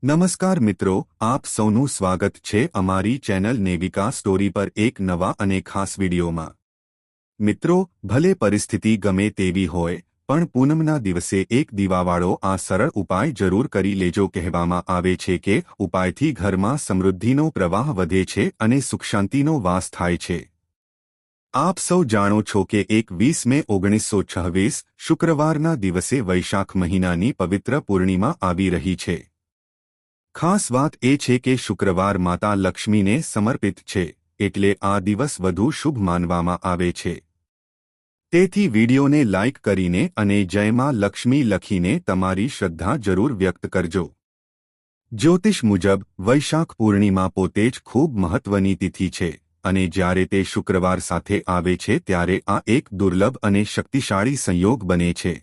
નમસ્કાર મિત્રો, આપ સૌનું સ્વાગત છે અમારી ચેનલ નેવિકા સ્ટોરી પર એક નવા અને ખાસ વિડીયોમાં। મિત્રો, ભલે પરિસ્થિતિ ગમે તેવી હોય પણ પૂનમના દિવસે એક દીવાવાળો આ સરળ ઉપાય જરૂર કરી લેજો। કહેવામાં આવે છે કે ઉપાયથી ઘરમાં સમૃદ્ધિનો પ્રવાહ વધે છે અને સુખશાંતિનો વાસ થાય છે। આપ સૌ જાણો છો કે 21 મે 1926 શુક્રવારના દિવસે વૈશાખ મહિનાની પવિત્ર પૂર્ણિમા આવી રહી છે। ખાસ વાત એ છે કે શુક્રવાર માતા લક્ષ્મીને સમર્પિત છે, એટલે આ દિવસ વધુ શુભ માનવામાં આવે છે। તેથી વિડીયોને લાઇક કરીને અને જય માં લક્ષ્મી લખીને તમારી શ્રદ્ધા જરૂર વ્યક્ત કરજો। જ્યોતિષ મુજબ વૈશાખ પૂર્ણિમા પોતે જ ખૂબ મહત્વની તિથિ છે અને જ્યારે તે શુક્રવાર સાથે આવે છે ત્યારે આ એક દુર્લભ અને શક્તિશાળી સંયોગ બને છે।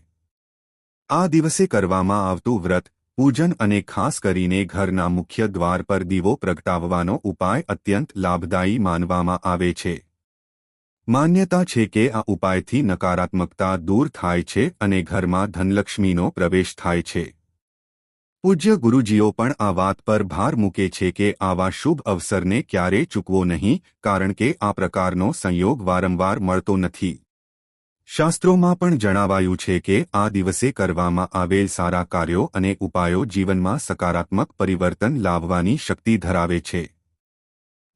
આ દિવસે કરવામાં આવતું વ્રત, પૂજન અને ખાસ કરીને ઘરના મુખ્ય દ્વાર પર દીવો પ્રગટાવવાનો ઉપાય અત્યંત લાભદાયી માનવામાં આવે છે। માન્યતા છે કે આ ઉપાયથી નકારાત્મકતા દૂર થાય છે અને ઘરમાં ધનલક્ષ્મીનો પ્રવેશ થાય છે। પૂજ્ય ગુરુજીઓ પણ આ વાત પર ભાર મૂકે છે કે આવા શુભ અવસરને ક્યારેય ચૂકવો નહીં, કારણ કે આ પ્રકારનો સંયોગ વારંવાર મળતો નથી। શાસ્ત્રોમાં પણ જણાવાયું છે કે આ દિવસે કરવામાં આવેલ સારા કાર્યો અને ઉપાયો જીવનમાં સકારાત્મક પરિવર્તન લાવવાની શક્તિ ધરાવે છે।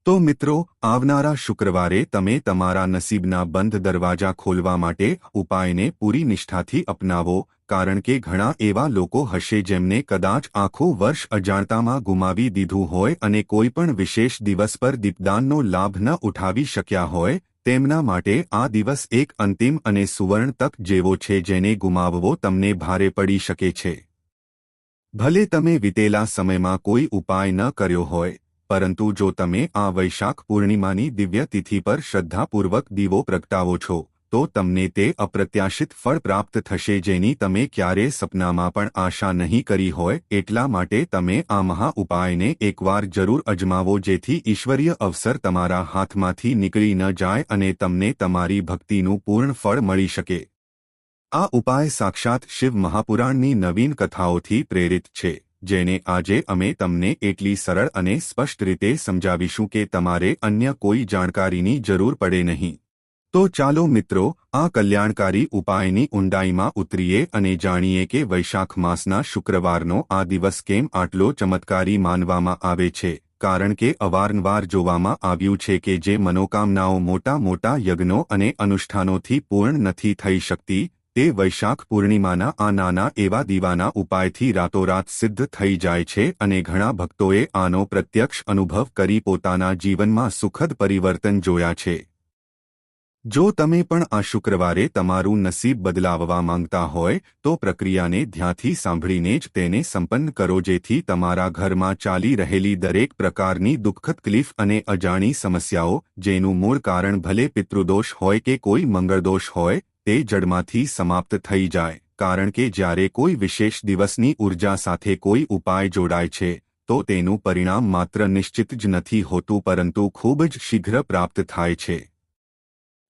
તો મિત્રો, આવનારા શુક્રવારે તમે તમારા નસીબના બંધ દરવાજા ખોલવા માટે ઉપાયને પૂરી નિષ્ઠાથી અપનાવો, કારણ કે ઘણા એવા લોકો હશે જેમને કદાચ આખું વર્ષ અજાણતામાં ગુમાવી દીધું હોય અને કોઈ પણ વિશેષ દિવસ પર દીપદાનનો લાભ ન ઉઠાવી શક્યા હોય। તેમના માટે આ દિવસ એક અંતિમ અને સુવર્ણ તક જેવો છે જેને ગુમાવવો તમને ભારે પડી શકે છે। ભલે તમે વીતેલા સમયમાં કોઈ ઉપાય ન કર્યો હોય, પરંતુ જો તમે આ વૈશાખ પૂર્ણિમાની દિવ્ય તિથિ પર શ્રદ્ધાપૂર્વક દીવો પ્રગટાવો છો તો તમને તે અપ્રત્યાશિત ફળ પ્રાપ્ત થશે જેની તમે ક્યારેય સપનામાં પણ આશા નહીં કરી હોય। એટલા માટે તમે આ મહા ઉપાયને એકવાર જરૂર અજમાવો, જેથી ઈશ્વરીય અવસર તમારા હાથમાંથી નીકળી ન જાય અને તમને તમારી ભક્તિનું પૂર્ણ ફળ મળી શકે। આ ઉપાય સાક્ષાત શિવ મહાપુરાણની નવીન કથાઓથી પ્રેરિત છે, જેને આજે અમે તમને એટલી સરળ અને સ્પષ્ટ રીતે સમજાવીશું કે તમારે અન્ય કોઈ જાણકારીની જરૂર પડે નહીં। તો ચાલો મિત્રો, આ કલ્યાણકારી ઉપાયની ઊંડાઈમાં ઉતરીએ અને જાણીએ કે વૈશાખ માસના શુક્રવારનો આ દિવસ કેમ આટલો ચમત્કારી માનવામાં આવે છે। કારણ કે અવારનવાર જોવામાં આવ્યું છે કે જે મનોકામનાઓ મોટા મોટા યજ્ઞો અને અનુષ્ઠાનોથી પૂર્ણ નથી થઈ શકતી, તે વૈશાખ પૂર્ણિમાના આ નાના એવા દીવાના ઉપાયથી રાતોરાત સિદ્ધ થઈ જાય છે અને ઘણા ભક્તોએ આનો પ્રત્યક્ષ અનુભવ કરી પોતાના જીવનમાં સુખદ પરિવર્તન જોયા છે। જો તમે પણ આ શુક્રવારે તમારું નસીબ બદલાવવા માંગતા હોય તો પ્રક્રિયાને ધ્યાનથી સાંભળીને જ તેને સંપન્ન કરો, જેથી તમારા ઘરમાં ચાલી રહેલી દરેક પ્રકારની દુઃખદ તકલીફ અને અજાણી સમસ્યાઓ, જેનું મૂળ કારણ ભલે પિતૃદોષ હોય કે કોઈ મંગળદોષ હોય, તે જડમાંથી સમાપ્ત થઈ જાય। કારણ કે જ્યારે કોઈ વિશેષ દિવસની ઉર્જા સાથે કોઈ ઉપાય જોડાય છે તો તેનું પરિણામ માત્ર નિશ્ચિત જ નથી હોતું, પરંતુ ખૂબ જ શીઘ્ર પ્રાપ્ત થાય છે।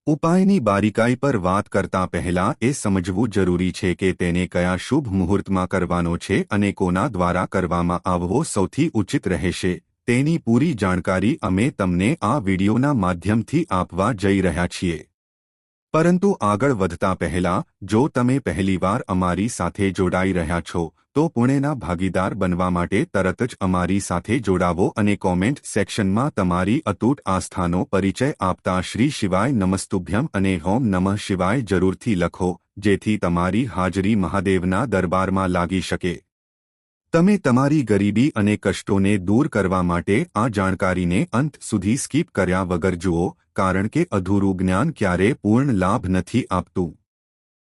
ઉપાયની બારીકાઈ પર વાત કરતા પહેલા એ સમજવું જરૂરી છે કે તેને કયા શુભ મુહૂર્તમાં કરવાનો છે અને કોના દ્વારા કરવામાં આવવો સૌથી ઉચિત રહેશે, તેની પૂરી જાણકારી અમે તમને આ વિડીયોના માધ્યમથી આપવા જઈ રહ્યા છીએ। પરંતુ આગળ વધતા પહેલા, જો તમે પહેલીવાર અમારી સાથે જોડાઈ રહ્યા છો તો પુણ્યના ભાગીદાર બનવા માટે તરત જ અમારી સાથે જોડાવો અને કોમેન્ટ સેક્શનમાં તમારી અતૂટ આસ્થાનો પરિચય આપતા શ્રી શિવાય નમસ્તુભ્યમ અને ઓમ નમઃ શિવાય જરૂરથી લખો, જેથી તમારી હાજરી મહાદેવના દરબારમાં લાગી શકે। તમે તમારી ગરીબી અને કષ્ટોને દૂર કરવા માટે આ જાણકારીને અંત સુધી સ્કીપ કર્યા વગર જુઓ, કારણ કે અધૂરું જ્ઞાન ક્યારેય પૂર્ણ લાભ નથી આપતું।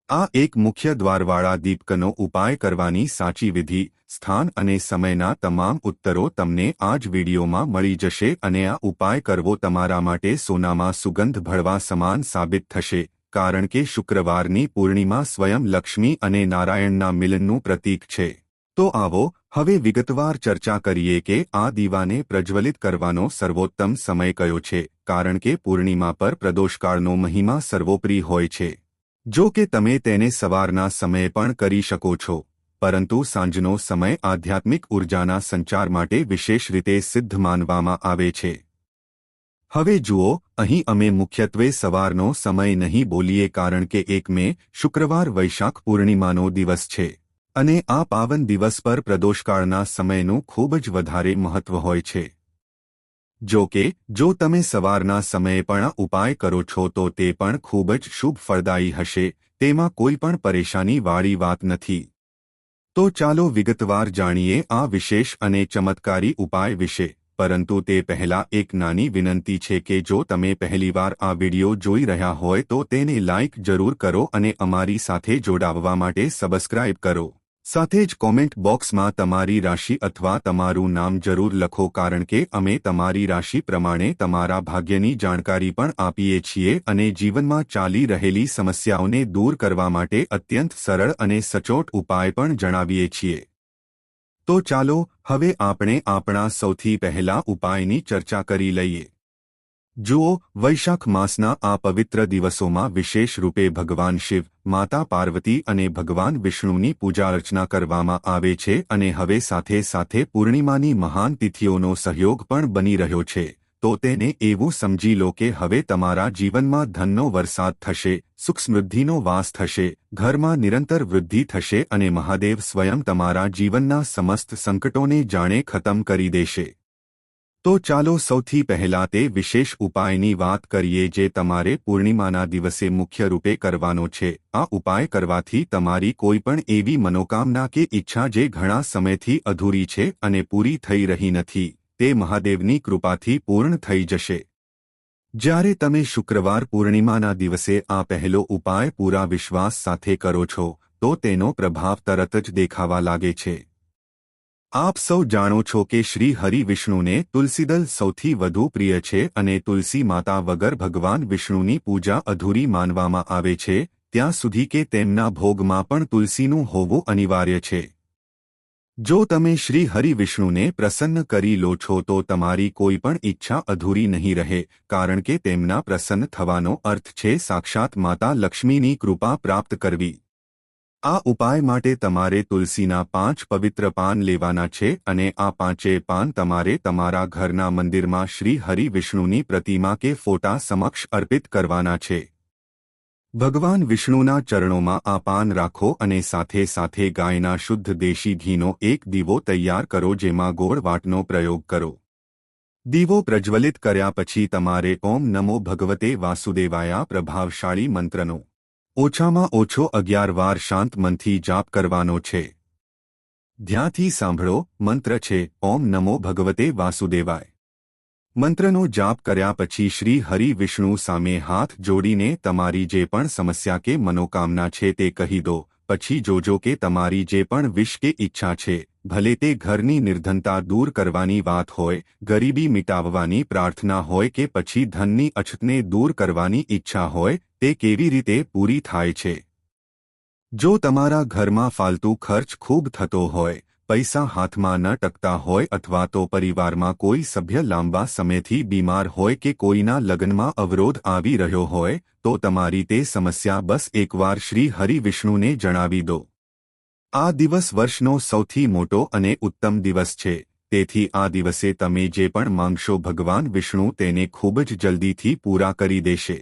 આ એક મુખ્ય દ્વારવાળા દીપકનો ઉપાય કરવાની સાચી વિધિ, સ્થાન અને સમયના તમામ ઉત્તરો તમને આ જ વિડીયોમાં મળી જશે અને આ ઉપાય કરવો તમારા માટે સોનામાં સુગંધ ભળવા સમાન સાબિત થશે, કારણ કે શુક્રવારની પૂર્ણિમા સ્વયં લક્ષ્મી અને નારાયણના મિલનનું પ્રતીક છે। તો આવો હવે વિગતવાર ચર્ચા કરીએ કે આ દીવાને પ્રજ્વલિત કરવાનો સર્વોત્તમ સમય કયો છે, કારણ કે પૂર્ણિમા પર પ્રદોષકાળનો મહિમા સર્વોપરી હોય છે। જો કે તમે તેને સવારના સમયે પણ કરી શકો છો, પરંતુ સાંજનો સમય આધ્યાત્મિક ઉર્જાના સંચાર માટે વિશેષ રીતે સિદ્ધ માનવામાં આવે છે. હવે જુઓ, અહીં અમે મુખ્યત્વે સવારનો સમય નહીં બોલીએ કારણ કે 1 મે શુક્રવાર વૈશાખ પૂર્ણિમાનો દિવસ છે અને આ પાવન દિવસ પર પ્રદોષકાળના સમયનું ખૂબ જ વધારે મહત્વ હોય છે. જો કે જો તમે સવારના સમયે પણ આ ઉપાય કરો છો તો તે પણ ખૂબ જ શુભ ફળદાયી હશે, તેમાં કોઈ પણ પરેશાનીવાળી વાત નથી. તો ચાલો વિગતવાર જાણીએ આ વિશેષ અને ચમત્કારી ઉપાય વિશે. પરંતુ તે પહેલા એક નાની વિનંતી છે કે જો તમે પહેલીવાર આ વિડિયો જોઈ રહ્યા હોય તો તેને લાઇક જરૂર કરો અને અમારી સાથે જોડાવવા માટે સબસ્ક્રાઇબ કરો. સાથે જ કોમેન્ટ બોક્સમાં તમારી રાશિ અથવા તમારું નામ જરૂર લખો કારણ કે અમે તમારી રાશિ પ્રમાણે તમારા ભાગ્યની જાણકારી પણ આપીએ છીએ અને જીવનમાં ચાલી રહેલી સમસ્યાઓને દૂર કરવા માટે અત્યંત સરળ અને સચોટ ઉપાય પણ જણાવીએ છીએ. તો ચાલો હવે આપણે આપણા સૌથી પહેલા ઉપાયની ચર્ચા કરી લઈએ. જુઓ, વૈશાખ માસના આ પવિત્ર દિવસોમાં વિશેષ રૂપે ભગવાન શિવ, માતા પાર્વતી અને ભગવાન વિષ્ણુની પૂજા અર્ચના કરવામાં આવે છે અને હવે સાથે સાથે પૂર્ણિમાની મહાન તિથિઓનો સહયોગ પણ બની રહ્યો છે. તો તેને એવું સમજી લો કે હવે તમારા જીવનમાં ધનનો વરસાદ થશે, સુખ સમૃદ્ધિનો વાસ થશે, ઘરમાં નિરંતર વૃદ્ધિ થશે અને મહાદેવ સ્વયં તમારા જીવનના સમસ્ત સંકટોને જાણે ખતમ કરી દેશે. તો ચાલો સૌથી પહેલા તે વિશેષ ઉપાયની વાત કરીએ જે તમારે પૂર્ણિમાના દિવસે મુખ્ય રૂપે કરવાનો છે. આ ઉપાય કરવાથી તમારી કોઈ પણ એવી મનોકામના કે ઈચ્છા જે ઘણા સમયથી અધૂરી છે અને પૂરી થઈ રહી નથી, તે મહાદેવની કૃપાથી પૂર્ણ થઈ જશે. જ્યારે તમે શુક્રવાર પૂર્ણિમાના દિવસે આ પહેલો ઉપાય પૂરા વિશ્વાસ સાથે કરો છો તો તેનો પ્રભાવ તરત જ દેખાવા લાગે છે. આપ સૌ જાણો છો કે શ્રી હરિ વિષ્ણુને તુલસીદલ સૌથી વધુ પ્રિય છે અને તુલસી માતા વગર ભગવાન વિષ્ણુની પૂજા અધૂરી માનવામાં આવે છે, ત્યાં સુધી કે તેમના ભોગમાં પણ તુલસીનું હોવું અનિવાર્ય છે. જો તમે શ્રી હરિ વિષ્ણુને પ્રસન્ન કરી લો છો તો તમારી કોઈ પણ ઈચ્છા અધૂરી નહીં રહે કારણ કે તેમના પ્રસન્ન થવાનો અર્થ છે સાક્ષાત માતા લક્ષ્મીની કૃપા પ્રાપ્ત કરવી. આ ઉપાય માટે તમારે તુલસીના 5 પવિત્ર પાન લેવાના છે અને આ 5 પાન તમારે તમારા ઘરના મંદિરમાં શ્રી હરિ વિષ્ણુની પ્રતિમા કે ફોટા સમક્ષ અર્પિત કરવાના છે. ભગવાન વિષ્ણુના ચરણોમાં આ પાન રાખો અને સાથે સાથે ગાયના શુદ્ધ દેશી ઘીનો એક દીવો તૈયાર કરો જેમાં ગોળ વાટનો પ્રયોગ કરો. દીવો પ્રજ્વલિત કર્યા પછી તમારે ઓમ નમો ભગવતે વાસુદેવાય પ્રભાવશાળી મંત્રનો ઓછામાં ઓછો 11 વાર શાંત મનથી જાપ કરવાનો છે. ધ્યાનથી સાંભળો, મંત્ર છે ઓમ નમો ભગવતે વાસુદેવાય. મંત્રનો જાપ કર્યા પછી શ્રી હરિ વિષ્ણુ સામે હાથ જોડીને તમારી જે પણ સમસ્યા કે મનોકામના છે તે કહી દો. પછી જોજો કે તમારી જે પણ વિશ કે ઈચ્છા છે, ભલે તે ઘરની નિર્ધનતા દૂર કરવાની વાત હોય, ગરીબી મિટાવવાની પ્રાર્થના હોય કે પછી ધનની અછતને દૂર કરવાની ઈચ્છા હોય, તે કેવી રીતે પૂરી થાય છે. જો તમારા ઘરમાં ફાલતુ ખર્ચ ખૂબ થતો હોય, પૈસા હાથમાં ન ટકતા હોય અથવા તો પરિવારમાં કોઈ સભ્ય લાંબા સમયથી બીમાર હોય કે કોઈના લગ્નમાં અવરોધ આવી રહ્યો હોય, તો તમારી તે સમસ્યા બસ એકવાર શ્રી હરિ વિષ્ણુને જણાવી દો. આ દિવસ વર્ષનો સૌથી મોટો અને ઉત્તમ દિવસ છે, તેથી આ દિવસે તમે જે પણ માંગશો ભગવાન વિષ્ણુ તેને ખૂબ જ જલ્દીથી પૂરા કરી દેશે.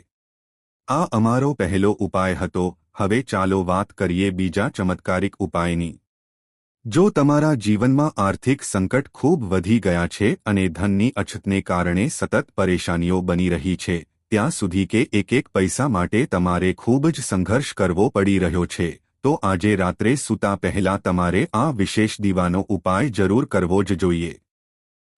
આ અમારો પહેલો ઉપાય હતો. હવે ચાલો વાત કરીએ બીજા ચમત્કારિક ઉપાયની. જો તમારા જીવનમાં આર્થિક સંકટ ખૂબ વધી ગયા છે અને ધનની અછતને કારણે સતત પરેશાનીઓ બની રહી છે, ત્યાં સુધી કે એક પૈસા માટે તમારે ખૂબ જ સંઘર્ષ કરવો પડી રહ્યો છે, તો આજે રાત્રે સૂતા પહેલા તમારે આ વિશેષ દીવાનો ઉપાય જરૂર કરવો જ જોઈએ.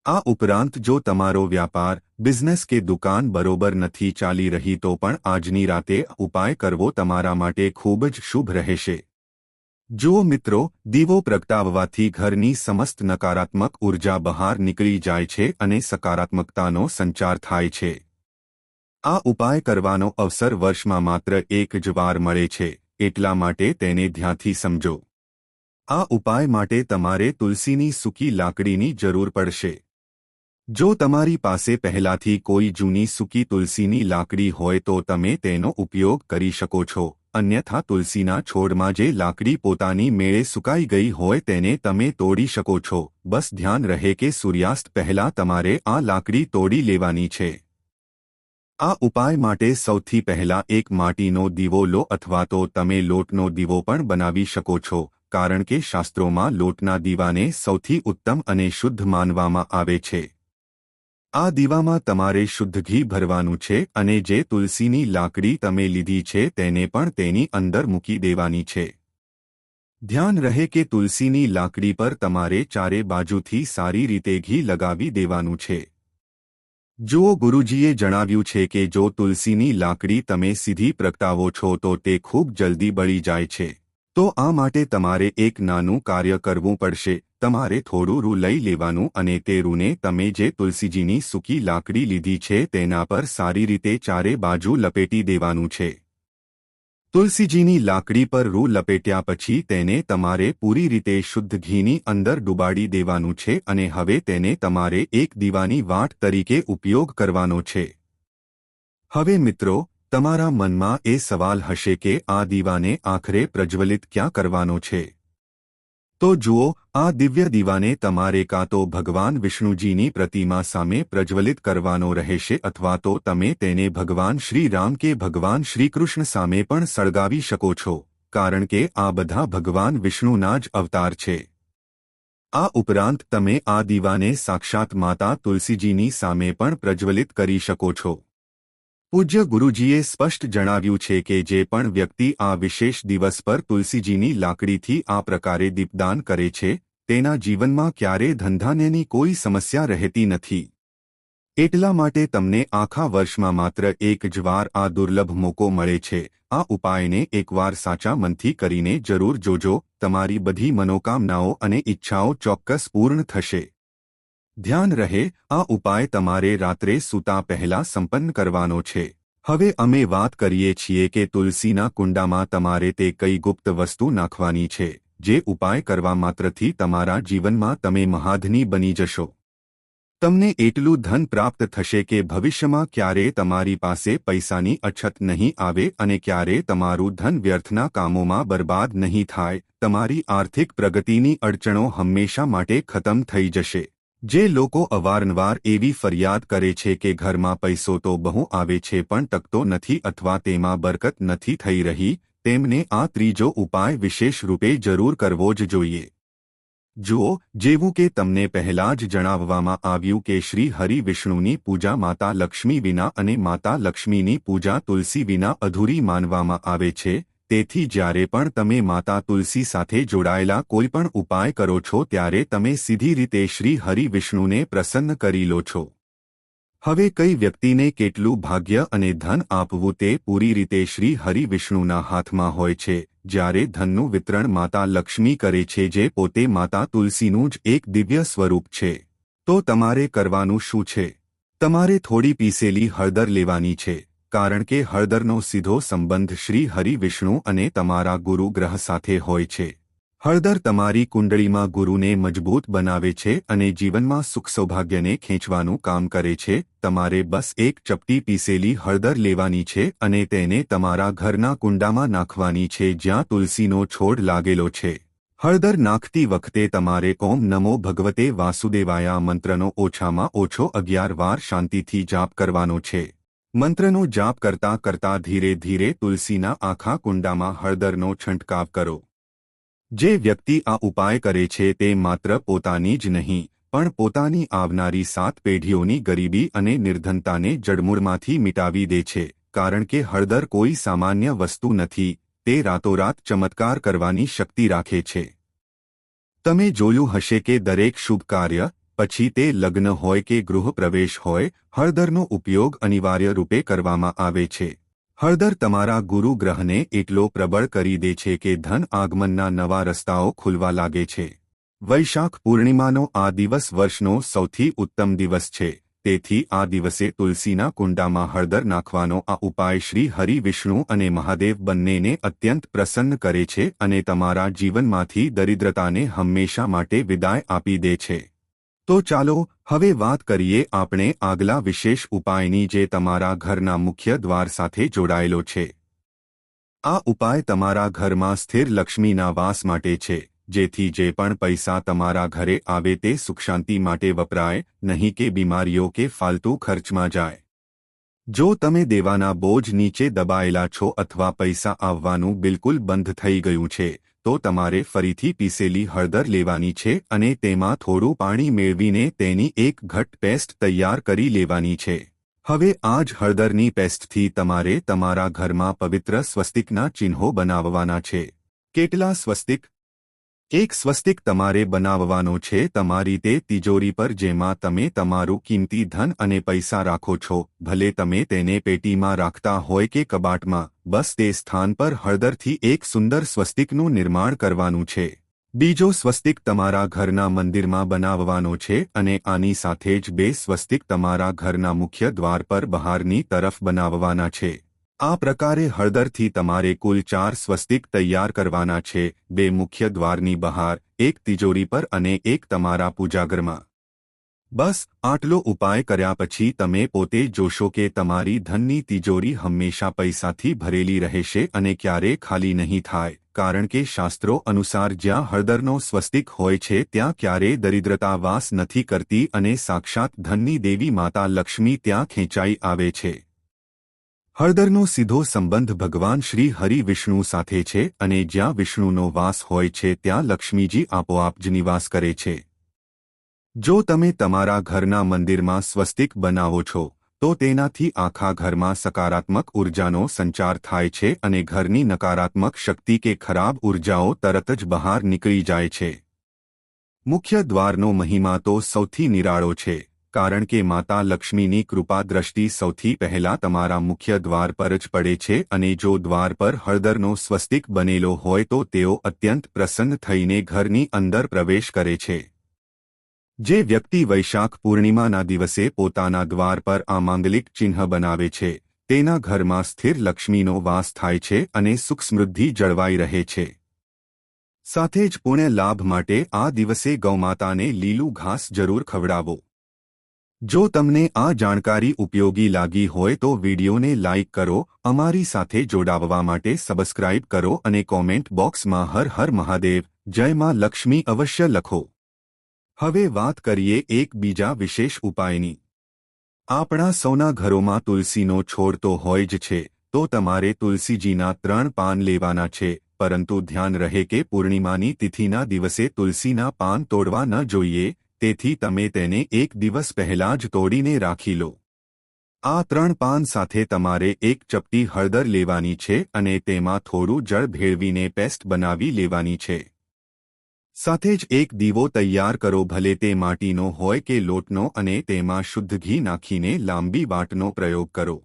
આ ઉપરાંત જો તમારો વ્યાપાર, બિઝનેસ કે દુકાન બરોબર નથી ચાલી રહી તો પણ આજની રાતે ઉપાય કરવો તમારા માટે ખૂબ જ શુભ રહેશે. જુઓ મિત્રો, દીવો પ્રગટાવવાથી ઘરની સમસ્ત નકારાત્મક ઉર્જા બહાર નીકળી જાય છે અને સકારાત્મકતાનો સંચાર થાય છે. આ ઉપાય કરવાનો અવસર વર્ષમાં માત્ર એક જ વાર મળે છે, એટલા માટે તેને ધ્યાનથી સમજો. આ ઉપાય માટે તમારે તુલસીની સૂકી લાકડીની જરૂર પડશે. જો તમારી પાસે પહેલાથી કોઈ જૂની સૂકી તુલસીની લાકડી હોય તો તમે તેનો ઉપયોગ કરી શકો છો, અન્યથા તુલસીના છોડમાં જે લાકડી પોતાની મેળે સુકાઈ ગઈ હોય તેને તમે તોડી શકો છો. બસ ધ્યાન રહે કે સૂર્યાસ્ત પહેલા તમારે આ લાકડી તોડી લેવાની છે. આ ઉપાય માટે સૌથી પહેલા એક માટીનો દીવો લો અથવા તો તમે લોટનો દીવો પણ બનાવી શકો છો, કારણ કે શાસ્ત્રોમાં લોટના દીવાને સૌથી ઉત્તમ અને શુદ્ધ માનવામાં આવે છે. આ દીવામાં તમારે શુદ્ધ ઘી ભરવાનું છે અને જે તુલસીની લાકડી તમે લીધી છે તેને પણ તેની અંદર મૂકી દેવાની છે. ધ્યાન રહે કે તુલસીની લાકડી પર તમારે ચારે બાજુથી સારી રીતે ઘી લગાવી દેવાનું છે. જુઓ, ગુરુજીએ જણાવ્યું છે કે જો તુલસીની લાકડી તમે સીધી પ્રગટાવો છો તો તે ખૂબ જલ્દી બળી જાય છે. તો આ માટે તમારે એક નાનું કાર્ય કરવું પડશે. તમારે થોડું રૂ લઈ લેવાનું અને તે રૂને તમે જે તુલસીજીની સૂકી લાકડી લીધી છે તેના પર સારી રીતે ચારે બાજુ લપેટી દેવાનું છે. તુલસીજીની લાકડી પર રૂ લપેટ્યા પછી તેને તમારે પૂરી રીતે શુદ્ધ ઘીની અંદર ડૂબાડી દેવાનું છે અને હવે તેને તમારે એક દીવાની વાટ તરીકે ઉપયોગ કરવાનો છે. હવે મિત્રો, તમારા મનમાં એ સવાલ હશે કે આ દીવાને આખરે પ્રજ્વલિત ક્યાં કરવાનો છે? તો જુઓ, આ દિવ્ય દીવાને તમારે કાં તો ભગવાન વિષ્ણુજીની પ્રતિમા સામે પ્રજ્વલિત કરવાનો રહેશે અથવા તો તમે તેને ભગવાન શ્રી રામ કે ભગવાન શ્રીકૃષ્ણ સામે પણ સળગાવી શકો છો, કારણ કે આ બધા ભગવાન વિષ્ણુના જ અવતાર છે. આ ઉપરાંત તમે આ દીવાને સાક્ષાત માતા તુલસીજીની સામે પણ પ્રજ્વલિત કરી શકો છો. પૂજ્ય ગુરુજીએ સ્પષ્ટ જણાવ્યું છે કે જે પણ વ્યક્તિ આ વિશેષ દિવસ પર તુલસીજીની લાકડીથી આ પ્રકારે દીપદાન કરે છે તેના જીવનમાં ક્યારેય ધંધાન્યની કોઈ સમસ્યા રહેતી નથી. એટલા માટે તમને આખા વર્ષમાં માત્ર એક જ વાર આ દુર્લભ મોકો મળે છે. આ ઉપાયને એકવાર સાચા મનથી કરીને જરૂર જોજો. તમારી બધી મનોકામનાઓ અને ઈચ્છાઓ ચોક્કસ પૂર્ણ થશે. ધ્યાન રહે, આ ઉપાય તમારે રાત્રે સૂતા પહેલા સંપન્ન કરવાનો છે. હવે અમે વાત કરીએ છીએ કે તુલસીના કુંડામાં તમારે તે કઈ ગુપ્ત વસ્તુ નાખવાની છે, જે ઉપાય કરવા માત્રથી તમારા જીવનમાં તમે મહાધની બની જશો. તમને એટલું ધન પ્રાપ્ત થશે કે ભવિષ્યમાં ક્યારેય તમારી પાસે પૈસાની અછત નહીં આવે અને ક્યારેય તમારું ધન વ્યર્થના કામોમાં બરબાદ નહીં થાય. તમારી આર્થિક પ્રગતિની અડચણો હંમેશા માટે ખતમ થઈ જશે. જે લોકો અવારનવાર એવી ફરિયાદ કરે છે કે ઘરમાં પૈસો તો બહુ આવે છે પણ ટકતો નથી અથવા તેમાં બરકત નથી થઈ રહી, તેમને આ ત્રીજો ઉપાય વિશેષ રૂપે જરૂર કરવો જ જોઈએ. જુઓ, જેવું કે તમને પહેલા જ જણાવવામાં આવ્યું કે શ્રી હરિ વિષ્ણુની પૂજા માતા લક્ષ્મી વિના અને માતા લક્ષ્મીની પૂજા તુલસી વિના અધૂરી માનવામાં આવે છે. તેથી જ્યારે પણ તમે માતા તુલસી સાથે જોડાયેલા કોઈપણ ઉપાય કરો છો ત્યારે તમે સીધી રીતે શ્રી હરિ વિષ્ણુને પ્રસન્ન કરી લો છો. હવે કઈ વ્યક્તિને કેટલું ભાગ્ય અને ધન આપવું તે પૂરી રીતે શ્રી હરિ વિષ્ણુના હાથમાં હોય છે. જ્યારે ધનનું વિતરણ માતા લક્ષ્મી કરે છે જે પોતે માતા તુલસીનું જ એક દિવ્ય સ્વરૂપ છે. તો તમારે કરવાનું શું છે? તમારે થોડી પીસેલી હળદર લેવાની છે, કારણ કે હળદરનો સીધો સંબંધ શ્રી હરિ વિષ્ણુ અને તમારા ગુરુ ગ્રહ સાથે હોય છે. હળદર તમારી કુંડળીમાં ગુરુને મજબૂત બનાવે છે અને જીવનમાં સુખ સૌભાગ્યને ખેંચવાનું કામ કરે છે. તમારે બસ એક ચપટી પીસેલી હળદર લેવાની છે અને તેને તમારા ઘરના કુંડામાં નાખવાની છે જ્યાં તુલસીનો છોડ લાગેલો છે. હળદર નાખતી વખતે તમારે ઓમ નમો ભગવતે વાસુદેવાયા મંત્રનો ઓછામાં ઓછો 11 વાર શાંતિથી જાપ કરવાનો છે. મંત્રનો જાપ કરતા કરતા ધીરે ધીરે તુલસીના આખા કુંડામાં હળદરનો છંટકાવ કરો. જે વ્યક્તિ આ ઉપાય કરે છે તે માત્ર પોતાની જ નહીં પણ પોતાની આવનારી 7 પેઢીઓની ગરીબી અને નિર્ધનતાને જડમૂળમાંથી મિટાવી દે છે, કારણ કે હળદર કોઈ સામાન્ય વસ્તુ નથી. તે રાતોરાત ચમત્કાર કરવાની શક્તિ રાખે છે. તમે જોયું હશે કે દરેક શુભ કાર્ય, પછી તે લગ્ન હોય કે ગૃહ પ્રવેશ હોય, હળદરનો ઉપયોગ અનિવાર્ય રૂપે કરવામાં આવે છે. હળદર તમારા ગુરુ ગ્રહને એટલો પ્રબળ કરી દે છે કે ધન આગમનના નવા રસ્તાઓ ખુલવા લાગે છે. વૈશાખ પૂર્ણિમાનો આ દિવસ વર્ષનો સૌથી ઉત્તમ દિવસ છે. તેથી આ દિવસે તુલસીના કુંડામાં હળદર નાખવાનો આ ઉપાય શ્રી હરિ વિષ્ણુ અને મહાદેવ બંનેને અત્યંત પ્રસન્ન કરે છે અને તમારા જીવનમાંથી દરિદ્રતાને હંમેશા માટે વિદાય આપી દે છે. તો ચાલો હવે વાત કરીએ આપણે આગલા વિશેષ ઉપાયની જે તમારા ઘરના મુખ્ય દ્વાર સાથે જોડાયેલો છે. આ ઉપાય તમારા ઘરમાં સ્થિર લક્ષ્મીના વાસ માટે છે, જેથી જે પણ પૈસા તમારા ઘરે આવે તે સુખશાંતિ માટે વપરાય, નહીં કે બીમારીઓ કે ફાલતુ ખર્ચમાં જાય. જો તમે દેવાના બોજ નીચે દબાયેલા છો અથવા પૈસા આવવાનું બિલકુલ બંધ થઈ ગયું છે, તો તમારે ફરીથી પીસેલી હળદર લેવાની છે અને તેમાં થોડું પાણી મેળવીને તેની એક ઘટ્ટ પેસ્ટ તૈયાર કરી લેવાની છે. હવે આ જ હળદરની પેસ્ટથી તમારે તમારા ઘરમાં પવિત્ર સ્વસ્તિકના ચિહ્નો બનાવવાના છે. કેટલા સ્વસ્તિક? એક સ્વસ્તિક તમારે બનાવવાનો છે તમારી તે તિજોરી પર જેમાં તમે તમારું કિંમતી ધન અને પૈસા રાખો છો, ભલે તમે તેને પેટીમાં રાખતા હોય કે કબાટમાં, બસ તે સ્થાન પર હળદરથી એક સુંદર સ્વસ્તિકનું નિર્માણ કરવાનું છે. બીજો સ્વસ્તિક તમારા ઘરના મંદિરમાં બનાવવાનો છે અને આની સાથે જ 2 સ્વસ્તિક તમારા ઘરના મુખ્ય દ્વાર પર બહારની તરફ બનાવવાના છે. આ પ્રકારે હળદરથી તમારે કુલ 4 સ્વસ્તિક તૈયાર કરવાના છે, 2 મુખ્ય દ્વારની બહાર, 1 તિજોરી પર અને 1 તમારા પૂજાઘરમાં. બસ આટલો ઉપાય કર્યા પછી તમે પોતે જોશો કે તમારી ધનની તિજોરી હંમેશા પૈસાથી ભરેલી રહેશે અને ક્યારેય ખાલી નહીં થાય, કારણ કે શાસ્ત્રો અનુસાર જ્યાં હળદરનો સ્વસ્તિક હોય છે ત્યાં ક્યારેય દરિદ્રતા વાસ નથી કરતી અને સાક્ષાત ધનની દેવી માતા લક્ષ્મી ત્યાં ખેંચાઈ આવે છે. હળદરનો સીધો સંબંધ ભગવાન શ્રી હરિ વિષ્ણુ સાથે છે અને જ્યાં વિષ્ણુનો વાસ હોય છે ત્યાં લક્ષ્મીજી આપોઆપ જ નિવાસ કરે છે. જો તમે તમારા ઘરના મંદિરમાં સ્વસ્તિક બનાવો છો, તો તેનાથી આખા ઘરમાં સકારાત્મક ઉર્જાનો સંચાર થાય છે અને ઘરની નકારાત્મક શક્તિ કે ખરાબ ઉર્જાઓ તરત જ બહાર નીકળી જાય છે. મુખ્ય દ્વારનો મહિમા તો સૌથી નિરાળો છે, કારણ કે માતા લક્ષ્મીની કૃપા દ્રષ્ટિ સૌથી પહેલા તમારા મુખ્ય દ્વાર પર જ પડે છે અને જો દ્વાર પર હળદરનો સ્વસ્તિક બનેલો હોય તો તેઓ અત્યંત પ્રસન્ન થઈને ઘરની અંદર પ્રવેશ કરે છે. જે વ્યક્તિ વૈશાખ પૂર્ણિમાના દિવસે પોતાના દ્વાર પર આ માંગલિક ચિહ્ન બનાવે છે, તેના ઘરમાં સ્થિર લક્ષ્મીનો વાસ થાય છે અને સુખ સમૃદ્ધિ જળવાઈ રહે છે. સાથે જ પુણ્ય લાભ માટે આ દિવસે ગૌમાતાને લીલું ઘાસ જરૂર ખવડાવો. જો તમને આ જાણકારી ઉપયોગી લાગી હોય તો વિડીયોને લાઇક કરો, અમારી સાથે જોડાવવા માટે સબસ્ક્રાઇબ કરો અને કોમેન્ટ બોક્સમાં હર હર મહાદેવ, જય માં લક્ષ્મી અવશ્ય લખો. હવે વાત કરીએ એક બીજા વિશેષ ઉપાયની. આપણા સૌના ઘરોમાં તુલસીનો છોડ તો હોય જ છે, તો તમારે તુલસીજીના 3 પાન લેવાના છે, પરંતુ ધ્યાન રહે કે પૂર્ણિમાની તિથિના દિવસે તુલસીના પાન તોડવા ન જોઈએ, તેથી તમે તેને 1 દિવસ પહેલા જ તોડીને રાખી લો. આ 3 પાન સાથે તમારે 1 ચપટી હળદર લેવાની છે અને તેમાં થોડું જળ ભેળવીને પેસ્ટ બનાવી લેવાની છે. સાથે જ એક દીવો તૈયાર કરો, ભલે તે માટીનો હોય કે લોટનો, અને તેમાં શુદ્ધ ઘી નાખીને લાંબી વાટનો પ્રયોગ કરો.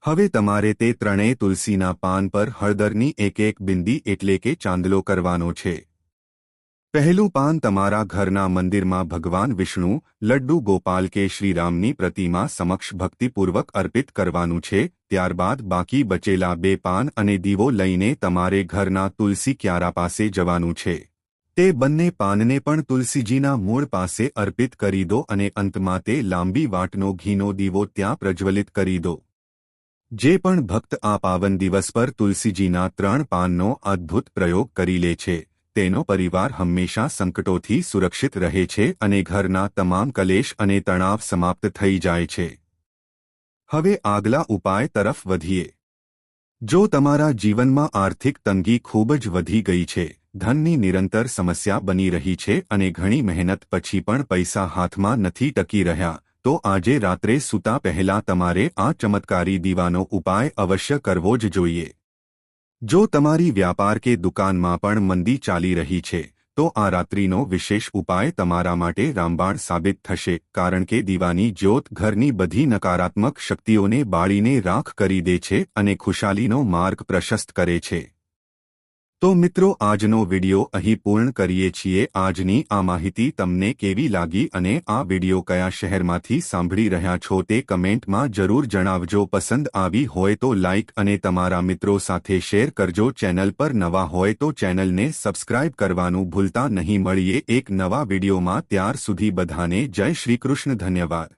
હવે તમારે તે 3 તુલસીના પાન પર હળદરની 1 બિંદી એટલે કે ચાંદલો કરવાનો છે. પહેલું પાન તમારા ઘરના મંદિરમાં ભગવાન વિષ્ણુ, લડ્ડુ ગોપાલ કે શ્રીરામની પ્રતિમા સમક્ષ ભક્તિપૂર્વક અર્પિત કરવાનું છે. ત્યારબાદ બાકી બચેલા 2 પાન અને દીવો લઈને તમારે ઘરના તુલસી ક્યારા પાસે જવાનું છે. તે બંને પાનને પણ તુલસીજીના મૂળ પાસે અર્પિત કરી દો અને અંતમાં તે લાંબી વાટનો ઘીનો દીવો ત્યાં પ્રજ્વલિત કરી દો. જે પણ ભક્ત આ પાવન દિવસ પર તુલસીજીના 3 પાનનો અદ્ભુત પ્રયોગ કરી લે છે, તેનો પરિવાર હંમેશા સંકટોથી સુરક્ષિત રહે છે અને ઘરના તમામ કલેશ અને તણાવ સમાપ્ત થઈ જાય છે. હવે આગલા ઉપાય તરફ વધીએ. જો તમારા જીવનમાં આર્થિક તંગી ખૂબ જ વધી ગઈ છે, ધનની નિરંતર સમસ્યા બની રહી છે અને ઘણી મહેનત પછી પણ પૈસા હાથમાં નથી ટકી રહ્યા, તો આજે રાત્રે સૂતા પહેલા તમારે આ ચમત્કારી દીવાનો ઉપાય અવશ્ય કરવો જ જોઈએ. જો તમારી વ્યાપાર કે દુકાનમાં પણ મંદી ચાલી રહી છે, તો આ રાત્રિનો વિશેષ ઉપાય તમારા માટે રામબાણ સાબિત થશે, કારણ કે દીવાની જ્યોત ઘરની બધી નકારાત્મક શક્તિઓને બાળીને રાખ કરી દે છે અને ખુશાલીનો માર્ગ પ્રશસ્ત કરે છે. તો મિત્રો, આજનો વિડિયો અહીં પૂર્ણ કરીએ છીએ. આજની આ માહિતી તમને કેવી લાગી અને આ વિડિયો કયા શહેરમાંથી સાંભળી રહ્યા છો તે કમેન્ટમાં જરૂર જણાવજો. પસંદ આવી હોય તો લાઇક અને તમારા મિત્રો સાથે શેર કરજો. ચેનલ પર નવા હોય તો ચેનલને સબસ્ક્રાઇબ કરવાનું ભૂલતા નહીં. મળીએ એક નવા વિડિયોમાં, ત્યાર સુધી બધાને જય શ્રી કૃષ્ણ. ધન્યવાદ.